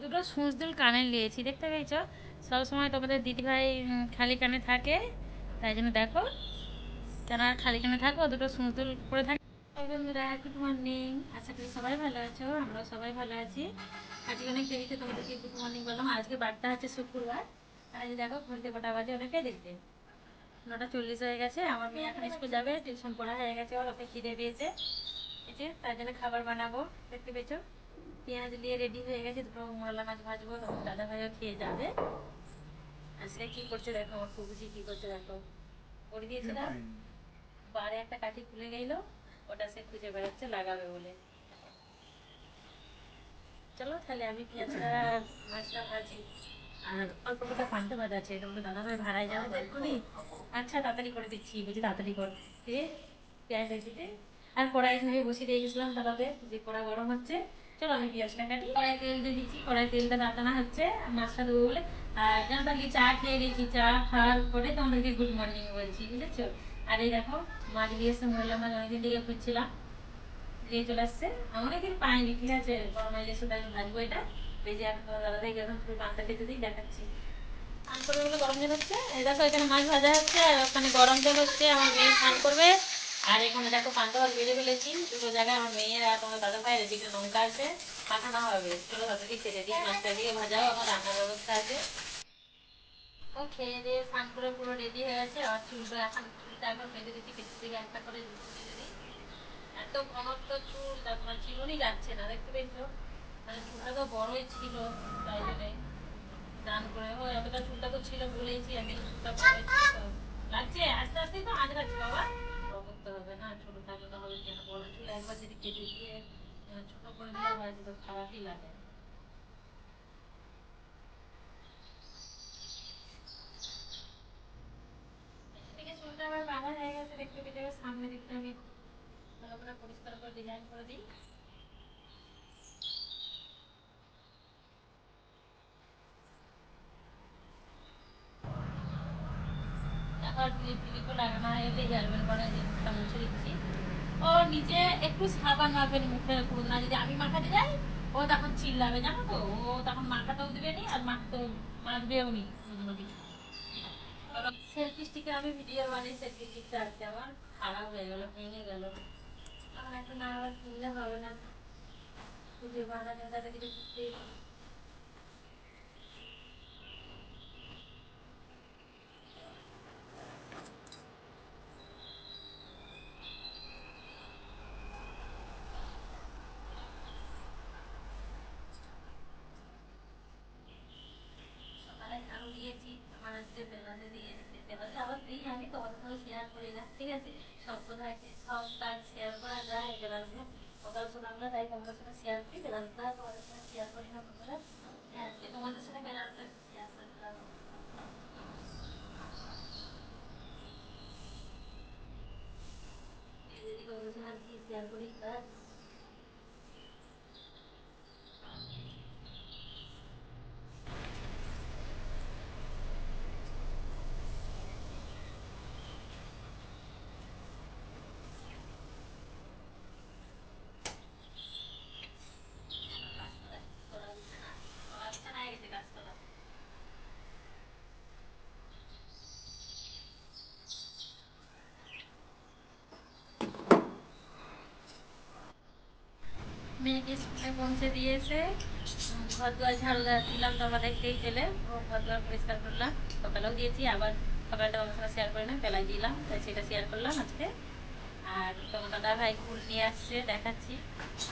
দুটো সুঁচদুল কানে নিয়েছি, দেখতে পেয়েছো? সবসময় তোমাদের দিদিভাই খালি কানে থাকে, তাই জন্য দেখো কেন আর খালি কানে থাকো, দুটো সুঁচদুল পরে থাকে। বন্ধুরা গুড মর্নিং, আশা করি সবাই ভালো আছো, আমরাও সবাই ভালো আছি। আজকে অনেক দেরিতে তোমাদেরকে গুড মর্নিং বললাম। আজকে বারটা হচ্ছে শুক্রবার, আর এই দেখো ঘুরতে কটা বাজে অনেকে দেখতে 9:40 হয়ে গেছে। আমার মেয়ে এখন স্কুল যাবে, টিউশন পড়া হয়ে গেছে, ওর ওকে খিদে পেয়েছে, এই যে তার জন্য খাবার বানাবো। দেখতে পেয়েছো পেঁয়াজ দিয়ে রেডি হয়ে গেছে, দুটো মোরলা মাছ ভাজবো, তখন দাদা ভাইও খেয়ে যাবে। আর সে কী করছে দেখো, আমার ফুবুজি কী করছে দেখো, করে দিয়েছিলাম বারে একটা কাঠি খুলে গেল, ওটা সে খুঁজে বেড়াচ্ছে লাগাবে বলে। চলো তাহলে আমি পেঁয়াজটা মাছটা ভাজি, আর অল্প কটা পান্তা ভাত আছে, তোমরা দাদা ভাই ভাড়ায় যাবে তো এক্ষুনি। আচ্ছা তাড়াতাড়ি করে দিচ্ছি, বুঝি তাড়াতাড়ি করে দিয়ে পেঁয়াজ দিতে। আর কড়াই ধুয়ে বসিয়ে দিয়ে গেছিলাম তালাতে, যে কড়া গরম হচ্ছে। চলো আমি পেঁয়াজটা কাটি, কড়াই তেল দিয়ে দিচ্ছি, কড়াই তেলটা রান্না হচ্ছে, মাছটা দেবো বলে। আর জানো তো কি চা খেয়ে গেছি, চা খাওয়ার পরে তোমাদেরকে গুড মর্নিং বলছি, বুঝেছো? আর এই দেখো মাছ দিয়ে এসে মোরলা মাছ অনেকদিন থেকে খুঁজছিলাম, দিয়ে চলে আসছে। অনেকদিন পাইনি, ঠিক আছে, গরমে এসে তাই ভাজবো এটা। ভেজে এখন দাদা থেকে এখন পুরো পান্তা খেতে দিই, দেখাচ্ছি। স্নান করবে বলে গরম জল হচ্ছে, এই দেখো এখানে মাছ ভাজা হচ্ছে, আর ওখানে গরম জল হচ্ছে, আমার মেয়ে স্নান করবে। আর এখানে দেখো পান্তা ভাত বেড়ে ফেলেছি দুটো জায়গায়, আমার মেয়ের আর তোমার দাদা ভাইয়ের এদিকে লঙ্কা আছে, পাঠানো হবে। চলো তাদেরকে খেতে দিই, মাছটা দিয়ে ভাজাও, আমার রান্নার ব্যবস্থা আছে। ও খেয়ে দিয়ে স্নান করে পুরো রেডি হয়ে গেছে। আর চুলটা এখন বেঁধে দিচ্ছি, পেছন দিকে একটা করে দুটো বেঁধে দিই। এত ঘনত্ব চুল, তারপর চিরুনি যাচ্ছে না, দেখতে পেয়েছো? মানে চুলটা তো বড়ই ছিল, তাই জন্যে স্নান করে ও এতটা চুলটা তো ছিল বলেইছি আমি, চুলটা বড়ই ছিল তো লাগছে। আস্তে আস্তে তো আঁচড়াচ্ছি বাবা, বড় করতে হবে না, ছোট থাকলে তো হবে কেন? বড় চুল একবার যদি কেটে দিয়ে ছোট করে দিলে হয়, তো খারাপই লাগে। এদিকে চুলটা আমার বাঁধা হয়ে গেছে, দেখতে পেতে সামনের দিকটা আমি ভালো করে পরিষ্কার করে ডিজাইন করে দিই। এখন ক্লিপ ক্লিপও লাগানো হয়ে গেলে হেয়ারব্যান্ড করে মুখটা মুছে দিচ্ছি। ও নিজে একটু সাবান মাখবে মুখে, না যদি আমি মাখাতে যাই ও তখন চিল্লাবে, জানো তো? ও তখন মাখাতেও দেবে নি, আর মাখবেও নি কোনো কিছু। সেলফি স্টিকে আমি ভিডিও বানাই, সেলফি স্টিকটা আজকে আমার খারাপ হয়ে গেল, ভেঙে গেল। আমার এখন আবার কিনলে হবে না, খুঁজে বানানো তাদের কিছু খুঁজতেই হবে। সকালে ঝাড়ু দিয়েছি, আমার হচ্ছে বেলাতে দিয়েছি, বেলাতে আবার দিই আমি, তোমাদের সঙ্গে শেয়ার করি না, ঠিক আছে? সব কোথায় সব কাজ শেয়ার করা যায় বেলাতে, সকাল সকালবেলা তাই তোমাদের সঙ্গে শেয়ার করি, বেলাতে তোমাদের সঙ্গে শেয়ার করি না বন্ধুরা। আজকে তোমাদের সাথে বেলাতে শেয়ার করে দিলাম। যদি তোমাদের সঙ্গে আজকে শেয়ার করি কাজ। বিছানায় গেছে গাছতলা। মেয়েকে স্কুলে পৌঁছে দিয়েছে, ঘর দুয়ার ঝাড়ু দিলাম, তোমরা দেখতেই পেলে, ঘর দুয়ার পরিষ্কার করলাম। সকালেও দিয়েছি, আবার সকালটা তোমার সঙ্গে শেয়ার করি না, বেলায় দিলাম, তাই সেটা শেয়ার করলাম আজকে। আর তোমার দাদা ভাই কুল নিয়ে আসছে, দেখাচ্ছি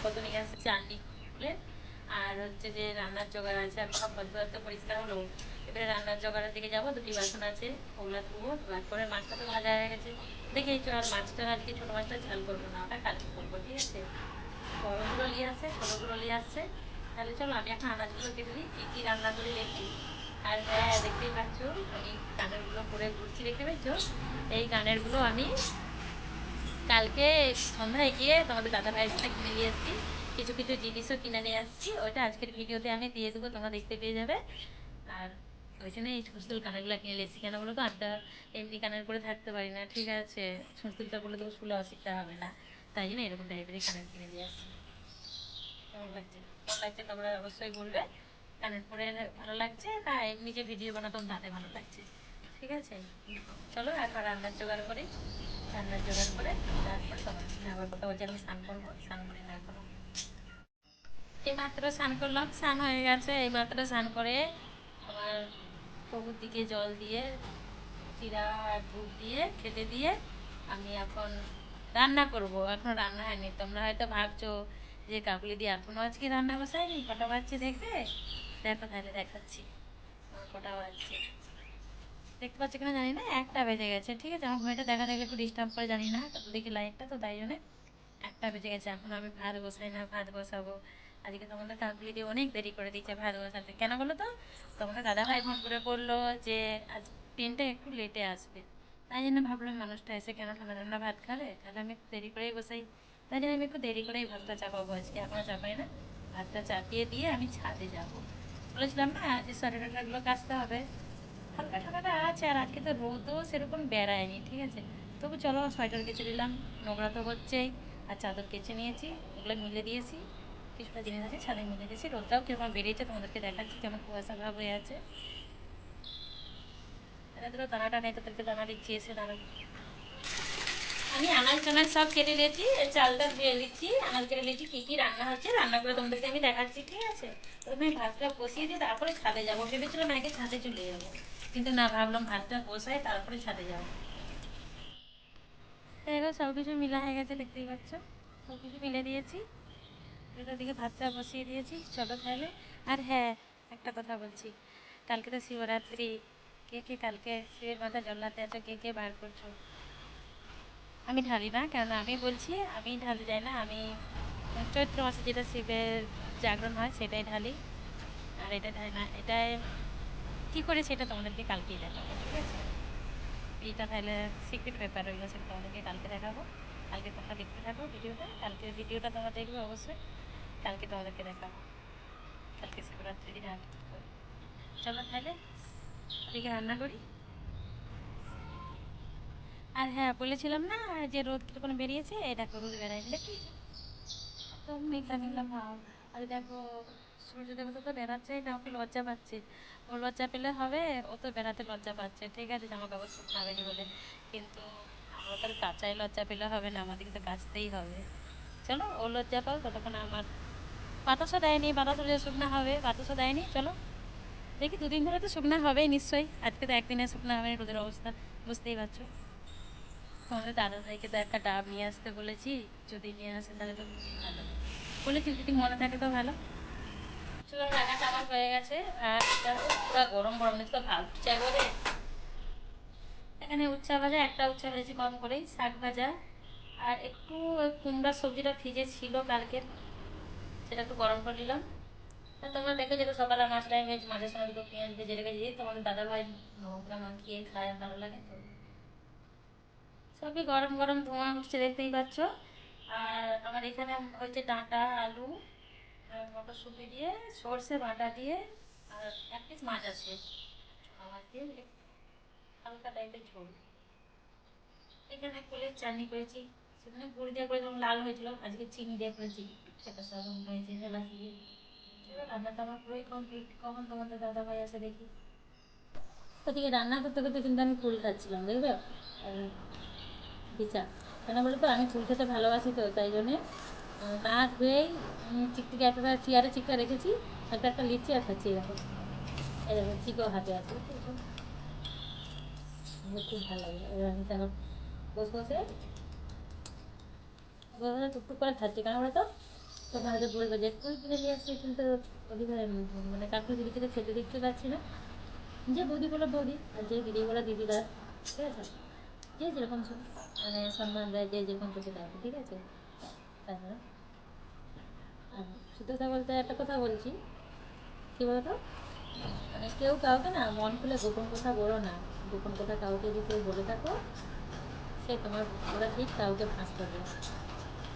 কত নিয়ে আসছে, চাননি কুলের। আর হচ্ছে যে রান্নার জোগাড় আছে, আর ঘর দুয়ার তো পরিষ্কার হলো, এবারে রান্নার জোগাড়ের দিকে যাবো। দুটি বাসন আছে, ওগুলো ধুবো, তারপরে মাছটা তো ভাজা হয়ে গেছে দেখেইছো। আর মাছটা আজকে ছোটো মাছটা ঝাল করবো না, ওটা কালকে করবো, ঠিক আছে? বড়গুলো নিয়ে আসছে, ছোটোগুলো নিয়ে আসছে। তাহলে চলো আমি এখন আনাজগুলো কেটে দিই, কী কী রান্না করে দেখি। আর হ্যাঁ, দেখতেই পাচ্ছ আমি কানেরগুলো পরে ঘুরছি, দেখতে পাচ্ছ? এই কানেরগুলো আমি কালকে সন্ধ্যায় গিয়ে তোমাদের দাদা ভাইয়ের সাথে কিনে নিয়ে এসেছি, কিছু কিছু জিনিসও কিনে নিয়ে আসছি, ওইটা আজকের ভিডিওতে আমি দিয়ে দেবো, তোমরা দেখতে পেয়ে যাবে। আর ওই জন্য এই সুস্তুল কানেরগুলো কিনে নিয়ে এসেছি, কেন বলো তো? আমরা এমনি কানের করে থাকতে পারি না, ঠিক আছে? সুস্তুলটা করলে তো শুলে অসুবিধা হবে না, তাই জন্য এরকম টাইপেরই কানের কিনে নিয়ে আসছি। কেমন লাগছে? কেমন লাগছে তোমরা অবশ্যই বলবে। কানের পরে ভালো লাগছে, না এমনি যে ভিডিও বানাতাম তাতে ভালো লাগছে। ঠিক আছে, চলো এখন রান্নার জোগাড় করি। রান্নার জোগাড় করে তারপরে তোমার আবার কথা বলছি। আমি স্নান করবো, স্নান করে না এখনো। এই মাত্র স্নান করলাম, স্নান হয়ে গেছে। এই মাত্র স্নান করে আমার প্রভুর দিকে জল দিয়ে জিরা আর ধূপ দিয়ে খেতে দিয়ে আমি এখন রান্না করব। এখন রান্না হয়নি। তোমরা হয়তো ভাবছো যে কাকুলি দিয়ে এখনও আজকে রান্না বসায়নি, কটা বাজছে দেখবে? দেখো তাহলে দেখাচ্ছি কটা বাজছে। দেখতে পাচ্ছি কিনা জানি না, 1টা বেজে গেছে। ঠিক আছে, আমার ঘড়িটা দেখা দেখলে একটু ডিস্টার্ব করে, জানি না দেখি লাইটটা, তো তাই জন্যে 1টা বেজে গেছে। এখন আমি ভাত বসাই না, ভাত বসাবো। আজকে তোমাদের কাকুলি দিয়ে অনেক দেরি করে দিচ্ছে ভাত বসাতে। কেন বলো তো? তোমাকে দাদাভাই ফোন করে বললো যে আজ ট্রেনটা একটু লেটে আসবে, তাই জন্য ভাবলাম মানুষটা এসে কেন ঠান্ডা ঠান্ডা ভাত খাবে, তাহলে আমি একটু দেরি করেই বসাই। তাই জন্য আমি একটু দেরি করেই ভাতটা চাপাবো আজকে। এখনও চাপাই না, ভাতটা চাপিয়ে দিয়ে আমি ছাদে যাবো। বলেছিলাম না যে সোয়েটারগুলো কাচতে হবে। হালকা ঠান্ডাটা আছে, আর আজকে তো রোদও সেরকম বেড়ায়নি। ঠিক আছে, তবু চলো সোয়েটার কেচে দিলাম, নোংরা তো হচ্ছেই। আর চাদর কেচে নিয়েছি, ওগুলো মিলে দিয়েছি। কিছুটা জিনিস আছে ছাদে মিলে দিয়েছি। রোদটাও কীরকম বেরিয়েছে তোমাদেরকে দেখাচ্ছি, কেমন কুয়াশা ভাব হয়ে আছে। এরা দানাটা নেই, তোদেরকে দানা দিচ্ছি, এসে দানা। আমি আনাজ টানাজ সব কেটে নিয়েছি, চালটা দিয়ে দিচ্ছি, আনাজ কেটে নিয়েছি। কী কী রান্না হচ্ছে রান্না করে তোমাদেরকে আমি দেখাচ্ছি। ঠিক আছে, প্রথমে ভাতটা বসিয়ে দিয়ে তারপরে ছাদে যাবো। ভেবেছিলাম আগে ছাদে চলে যাবো, কিন্তু না, ভাবলাম ভাতটা বসাই তারপরে ছাদে যাবো। দেখো সব কিছু মিলা হয়ে গেছে, দেখতেই পাচ্ছ, সব কিছু মিলে দিয়েছি। দুটোর দিকে ভাতটা বসিয়ে দিয়েছি, চলো তাহলে। আর হ্যাঁ, একটা কথা বলছি, কালকে তো শিবরাত্রি। কে কে কালকে শিবের মাথা জল্লাতে আছো, কে কে বার করছো? আমি ঢালি না, কেননা আমি বলছি আমি ঢালতে যাই না। আমি চৈত্র মাসে যেটা শিবের জাগরণ হয় সেটাই ঢালি, আর এটা ঢালি না। এটাই কী করে সেটা তোমাদেরকে কালকেই দেখাবো। ঠিক আছে, এইটা তাহলে সিক্রেট পেপার রইল, সেটা তোমাদেরকে কালকে দেখাবো। কালকে তোমরা দেখতে থাকো ভিডিওটা, কালকের ভিডিওটা তোমরা দেখবে অবশ্যই। কালকে তোমাদেরকে দেখাবো, কালকে শিবরাত্রি দিন। চলো তাহলে ওদিকে রান্না করি। আর হ্যাঁ, বলেছিলাম না যে রোদ কীরকম বেরিয়েছে, এই দেখো রোদ বেড়ায়নি, দেখি তো মেঘলা মেঘলা ভাব। আর দেখো সূর্য দেবতা তো বেড়াচ্ছেই না, ওকে লজ্জা পাচ্ছে। ও লজ্জা পেলে হবে, ও তো বেড়াতে লজ্জা পাচ্ছে। ঠিক আছে, জামা কাপড় শুকাবেনি বলে, কিন্তু আমরা তো কাঁচাই লজ্জা পেলে হবে না, আমাদেরকে তো কাচতেই হবে। চলো, ও লজ্জা পাও ততক্ষণ। আমার বাতাসও দেয়নি, বাতাসও যে শুকনা হবে, বাতাসও দেয়নি। চলো দেখি, 2 দিন ধরে তো শুকনা হবেই নিশ্চয়ই, আজকে তো একদিনে শুকনা হবে রোদের অবস্থা, বুঝতেই পারছো। তোমাদের দাদা ভাইকে তো একটা ডাব নিয়ে আসতে বলেছি, যদি নিয়ে আসে তাহলে তো ভালো। বলেছি যদি মনে থাকে তো ভালো। চলো, রান্নাটা আমার হয়ে গেছে। আর পুরো গরম গরম তো ভাত চাই বলে এখানে উচ্ছা ভাজা, একটা উচ্ছা ভেজেছি কম করেই, শাক ভাজা, আর একটু কুমড়ার সবজিটা ভিজে ছিল কালকে, সেটা একটু গরম করে নিলাম। তোমরা দেখে যেটা সকালে মাছটা ভেজ, মাঝে সময় দুটো পেঁয়াজ ভেজে রেখে দিই, তোমাদের দাদাভাই লঙ্কা মাখিয়ে খায়, ভালো লাগে তো। সবই গরম গরম ধোঁয়া উঠছে, দেখতেই পাচ্ছ। আর আমার এখানে হচ্ছে ডাঁটা, আলু আর মটরশুঁটি দিয়ে, সর্ষে বাটা দিয়ে, আর 1 পিস মাছ আছে, মাছ দিয়ে হালকা টাইপের ঝোল। এখানে ফুলের চাটনি করেছি, সেখানে গুড় দিয়ে করে যখন লাল হয়েছিল, আজকে চিনি দিয়ে করেছি, সেটা সেরকম হয়েছে এলাচ দিয়ে। চলো, রান্নাটা আমার পুরোই কমপ্লিট। কখন তোমাদের দাদাভাই আসে দেখি। ওদিকে রান্না করতে করতে কিন্তু আমি ফুল খাচ্ছিলাম, দেখবে বিচার। কেন বলো তো, আমি ফুল খেতে ভালোবাসি, তো তাই জন্যে না ধুয়েই চিকটিকে একটা চেয়ারে চিকটা রেখেছি, একটা একটা লিচি আর খাচ্ছি। এরকম এই দেখো চিকেও হাতে আছে, খুব ভালো লাগে। আমি এখন বসে বসে বসে টুকটুক করে খাচ্ছি। কেন বলো তো, তোমরা হয়তো বলবে যে তুই কিনে নিয়ে আসছিস, কিন্তু ওদিকে মানে কাকুর দিদিকে তো খেতে দেখতে পাচ্ছি না। যে বৌদি বলো বৌদি, আর যে দিদি বলো দিদিরা। ঠিক আছে, যে যেরকম মানে সম্মান দেয়, যে যেরকম চোখে দেখে। ঠিক আছে, তাছাড়া সত্যি কথা বলতে একটা কথা বলছি, কী বলতো, মানে কেউ কাউকে না মন খুলে গোপন কথা বলো না। গোপন কথা কাউকে যদি কেউ বলে থাকো, সে তোমার ওরা ঠিক কাউকে ফাঁস করবে।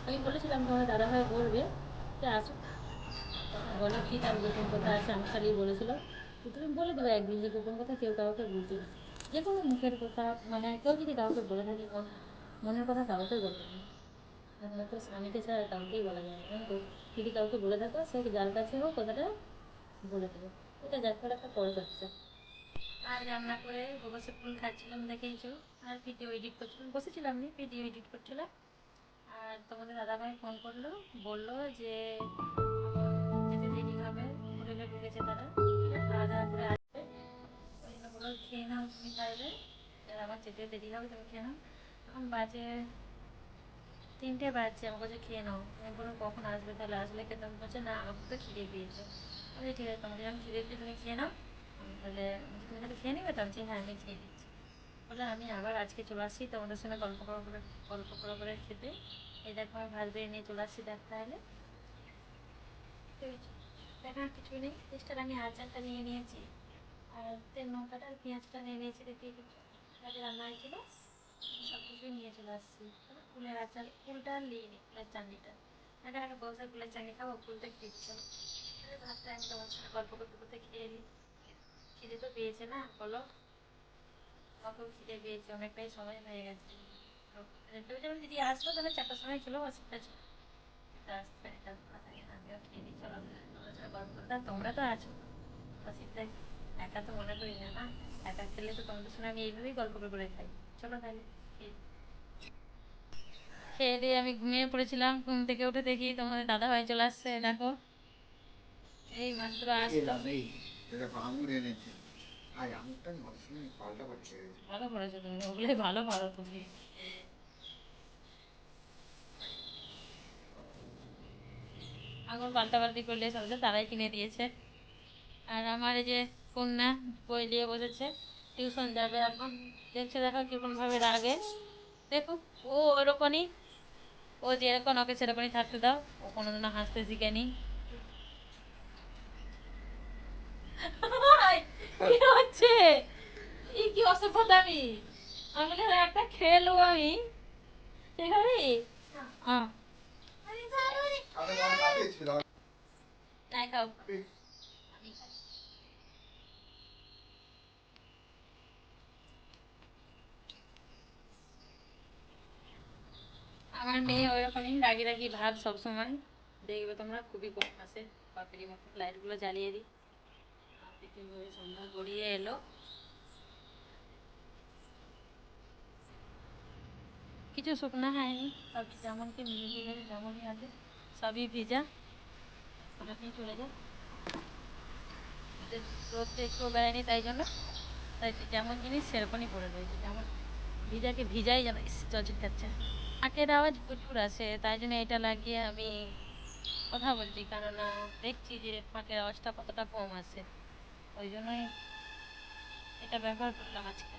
আমি বলেছিলাম তোমার দাদাভাই বলবে যে আসুক, বলে কি তার গোপন কথা আছে, আমি খালি বলেছিলাম তুমি বলে দেবে একদিন যে গোপন কথা কেউ কাউকে বলতে না। যে কোনো মুখের কথা, মানে কেউ যদি কাউকে বলে থাকে, মনের কথা কাউকে বলবে না। তো স্বামীকে ছাড়া কাউকেই বলা যায় না, জানো তো। যদি কাউকে বলে থাকো, সে যার কাছে হোক কথাটা বলে দেবো। এটা দেখো একটা কল করছে। আর রান্না করে বসে ফুল খাচ্ছিলাম দেখেইছো। আর ভিডিও এডিট করছিলাম, বসেছিলাম নি, ভিডিও এডিট করছিলাম। আর তোমাদের দাদাভাই ফোন করলো, বললো যে যেতে দেরি হবে, হোটেলে ঢুকেছে তারা, খাওয়া দাওয়া করে আসবে। ওই জন্য বললো খেয়ে নাও, তুমি খাইবে, আর আমার যেতে দেরি হবে, তুমি খেয়ে নাও। এখন বাজে 3টে বাজছে, আমার কাছে খেয়ে নাও। আমি বললাম কখন আসবে, তাহলে আসলে খেতাম। বলছে না আমাকে তো খিদে পেয়েছে। আমি ঠিক আছে, তোমাকে যখন খিদে পেয়ে তুমি খেয়ে নাও। তাহলে তুমি তাহলে খেয়ে নেবে তো? আমি হ্যাঁ আমি খেয়ে দিচ্ছি। বলে আমি আবার আজকে চলে আসছি তোমাদের সঙ্গে গল্প করে খেতে। এই দেখো আমি ভাত বেড়ে নিয়ে চলে আসছি, দেখ তাহলে দেখার কিছু নেই। টেস্টার আমি আচারটা নিয়ে নিয়েছি, আর তেল লঙ্কাটা আর পেঁয়াজটা নিয়ে নিয়েছি, দেখতেই কিছু কাজে রান্না হয়েছিল, সব কিছুই নিয়ে চলে আসছি। ফুলের আচার, ফুলটা আর নিইনি, ফুলের চাটনিটা। এটা আগে বসে ফুলের চাটনি খাবো, ফুলটা খেয়েছি। ভাতটা আমি তোমার সঙ্গে গল্প করতে করতে খেয়ে নিই। খিদে তো পেয়েছে না বলো, আমাকেও খিদে পেয়েছে, অনেকটাই সময় হয়ে গেছে। ভেবেছিলাম দিদি আসতো তাহলে 4টার সময় খেলেও অসুবিধা ছিল, কিন্তু আসতে এটা কথা কেন, আমিও খেয়ে নিই। চলো তোমার সাথে গল্প করতে, তোমরা তো আছো অসুবিধা, একা তো মনে করি না, না একা খেলে তো তোমাদের সঙ্গে আমি এইভাবেই গল্প করে করে খাই। চলো তাহলে খেয়ে দিয়ে আমি ঘুমিয়ে পড়েছিলাম। ঘুম থেকে উঠে দেখি তোমাদের দাদা ভাই চলে আসছে, দেখো এই মাত্র আসলো। ভালো করেছো তুমি, ওগুলোই ভালো পারো তুমি। আঙুর পাল্টাপাল্টি করলে সবটা তারাই কিনে দিয়েছে। আর আমার এই যে কন্যা বই নিয়ে বসেছে, টিউশন যাবে এখন। দেখছে দেখো কীরকমভাবে রাগে, দেখো ও ওরকমই, ও যেরকম ওকে সেরকমই থাকতে দাও, ও কোনোদিনও হাসতে শিখেনি। কি হচ্ছে, এই কি অসভ্যতামি, আমি বলে একটা খেলো আমি, ঠিক আছে হ্যাঁ নাই খাও। আমার মেয়ে ওইরকমই রাগি রাগি ভাব সবসময়, দেখবে তোমরা খুবই কম আসে। বাপেরই মতো লাইটগুলো জ্বালিয়ে দিই। সন্ধ্যা গড়িয়ে এলো, কিছু শুকনো হয়নি, সবই যেমনকি ভিজে গেছে, যেমনই আছে সবই ভিজা। ওটাতেই চলে যায়, রোদটা একটু বেড়ায়নি তাই জন্য, তাই যেমন জিনিস সেরকমই পড়ে রয়েছে, যেমন ভিজাকে ভিজাই যেন জল ছিটকাচ্ছে। নাকের আওয়াজ প্রচুর আসে, তাই জন্য এটা লাগিয়ে আমি কথা বলছি, কেননা দেখছি যে নাকের আওয়াজটা কতটা কম আসে, ওই জন্যই এটা ব্যবহার করলাম আজকে।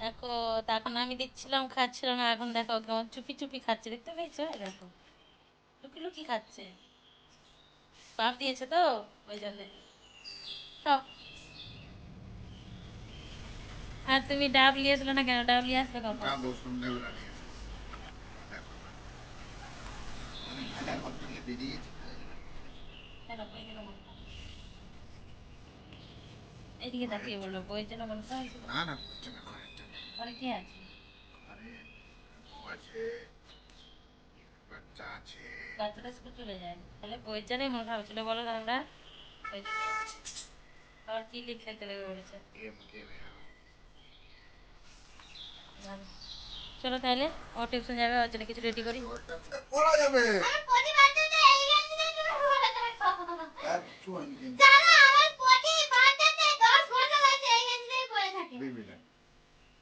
দেখো তখন আমি দিচ্ছিলাম খাচ্ছিল না, এখন দেখো কেমন চুপি চুপি খাচ্ছে, দেখতে পেয়েছো? দেখো লুকি লুকি খাচ্ছে, বাপ দিয়েছে তো ওই জন্য। খাও। আর তুমি ডাব নিয়েছিল না কেন, ডাব নিয়ে আসবে কখন? কেন বই যেন মন খারাপ? এদিকে তাকিয়ে বললো বই যেন মন খারাপ হয়েছিল। ঘরে কে আছে? বাচ্চাটা স্কুল চলে যায়, তাহলে বইয়ের জন্যই মন খারাপ ছিল বলো আমরা। ওই জন্য আবার কি লিখে লেগে পড়েছে। চলো তাহলে, ও টিউশন যাবে, ওর জন্য কিছু রেডি করি।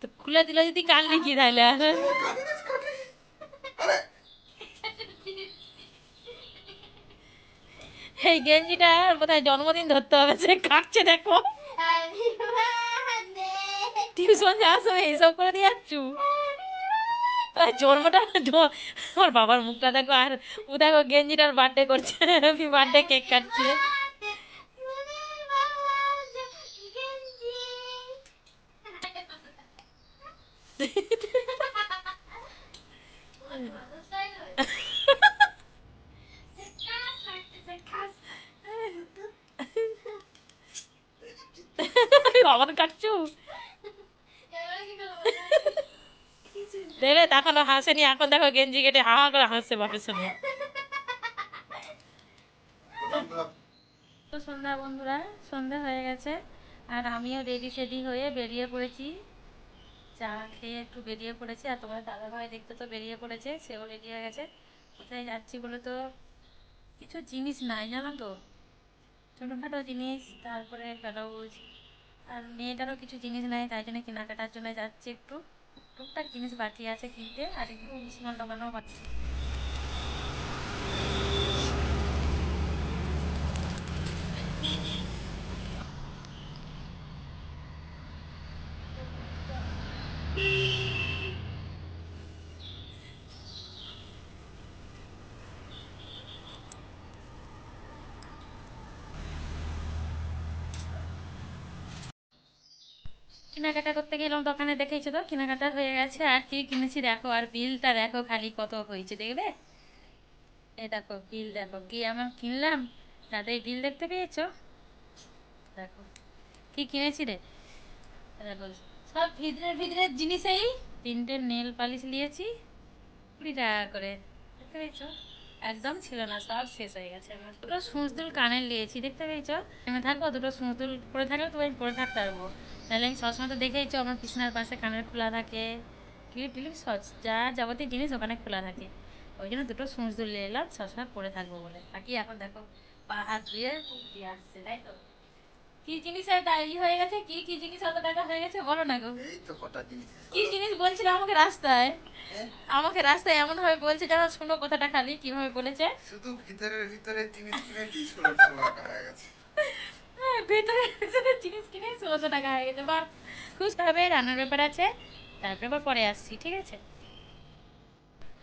তো খুলে দিল যদি কানলি কি তাহলে আর এই গেঞ্জিটা বোধহয় জন্মদিন ধরতে হবে, সে কাটছে দেখো। টিউশন যাওয়ার সময় এইসব করে দিয়ে যাচ্ছু, জন্মটা আমার বাবার মুখটা দেখো, আর ও দেখো গেঞ্জিটার বার্থডে করছে, হ্যাপি বার্থডে কেক কাটছে। বাবার কাটছু দেবে, তখন হাসেনি, এখন দেখো গেঞ্জি কেটে হা হা করে হাসছে বাপের সঙ্গে। তো সন্ধ্যা বন্ধুরা, সন্ধ্যা হয়ে গেছে আর আমিও রেডি সেডি হয়ে বেরিয়ে পড়েছি। চা খেয়ে একটু বেরিয়ে পড়েছি আর তোমার দাদাভাই দেখতে তো বেরিয়ে পড়েছে, সেও রেডি হয়ে গেছে। কোথায় যাচ্ছি বলে তো কিছু জিনিস নাই জানো তো, ছোটোখাটো জিনিস, তারপরে ব্লাউজ আর মেয়েটারও কিছু জিনিস নাই, তাই জন্য কেনাকাটার জন্য যাচ্ছি একটু। টুকটাক জিনিস বাকি আছে কিনতে আর একটু মিষ্টিমাল দোকানেও পাচ্ছি। কেনাকাটা করতে গেলাম দোকানে, দেখেছো তো কেনাকাটা হয়ে গেছে। আর কি কিনেছি দেখো, আর বিলটা দেখো খালি কত হয়েছে দেখবে। এই দেখো বিল, দেখো কি আমার কিনলাম, তাদের বিল দেখতে পেয়েছো? দেখো কি কিনেছি রে, দেখো সব ভিতরে ভিতরে জিনিসেই। 3টে নেল পালিশ নিয়েছি 20 টাকা করে, দেখতে পেয়েছো? একদম ছিল না, সব শেষ হয়ে গেছে আমার। দুটো সুঁচদুল কানের নিয়েছি, দেখতে পেয়েছো? তুমি থাকো দুটো সুঁচদুল পরে থাকলে তো আমি পরে থাকতে পারবো, তাহলে আমি সবসময় তো দেখেইছো আমার বিছনার পাশে কানের খোলা থাকে, ক্লিপ টিলিপ সব যা যাবতীয় জিনিস ওখানে খোলা থাকে। ওই জন্য দুটো সুঁচদুল নিয়ে এলাম সবসময় পরে থাকবো বলে। বাকি এখন দেখো পা হাত ধুয়ে দিয়ে আসছে, তাই তো? কি জিনিসের দাঁড়িয়ে হয়ে গেছে, কি কি জিনিস অত টাকা হয়ে গেছে বলো না গো। এই তো কটা জিনিস, কি জিনিস বলছিল আমাকে রাস্তায়, আমাকে রাস্তায় এমন ভাবে বলছে যেন শুনো কথাটা খালি কিভাবে বলেছে। শুধু ভিতরে ভিতরে জিনিস কিনে 16 টাকা হয়ে গেছে। হ্যাঁ, ভেতরে ভেতরে জিনিস কিনে 16 টাকা হয়ে গেছে। বা খুঁজতে হবে, রান্নার ব্যাপার আছে, তারপরে আবার পরে আসছি, ঠিক আছে?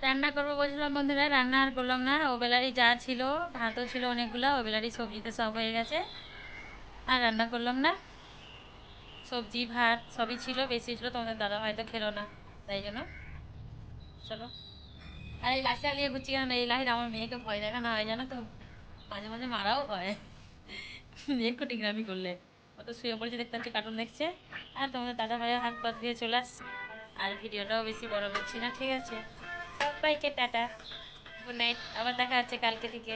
রান্না করবো বলছিলাম বন্ধুরা, রান্না আর করলাম না। ও বেলারই যা ছিল, ভাতও ছিল অনেকগুলো, ও বেলারই সবজিতে সব হয়ে গেছে, আর রান্না করলাম না। সবজি ভাত সবই ছিল, বেশি ছিল, তোমাদের দাদা হয়তো খেলো না, তাই জন্য। চলো, আর এই লাঠিটা নিয়ে ঘুরছি কেন, এই লাঠিটা আমার মেয়েকে ভয় দেখানো হয় জানো তো, মাঝে মাঝে মারাও হয় একটু টিকরামি করলে। ও তো শুয়ে পড়েছে, দেখতে পাচ্ছি কার্টুন দেখছে, আর তোমাদের দাদা ভাইয়ের হাত পা দিয়ে চলে আসছে। আর ভিডিওটাও বেশি বড় করছি না, ঠিক আছে? সবাইকে টাটা, গুড নাইট, আবার দেখা হচ্ছে কালকে থেকে।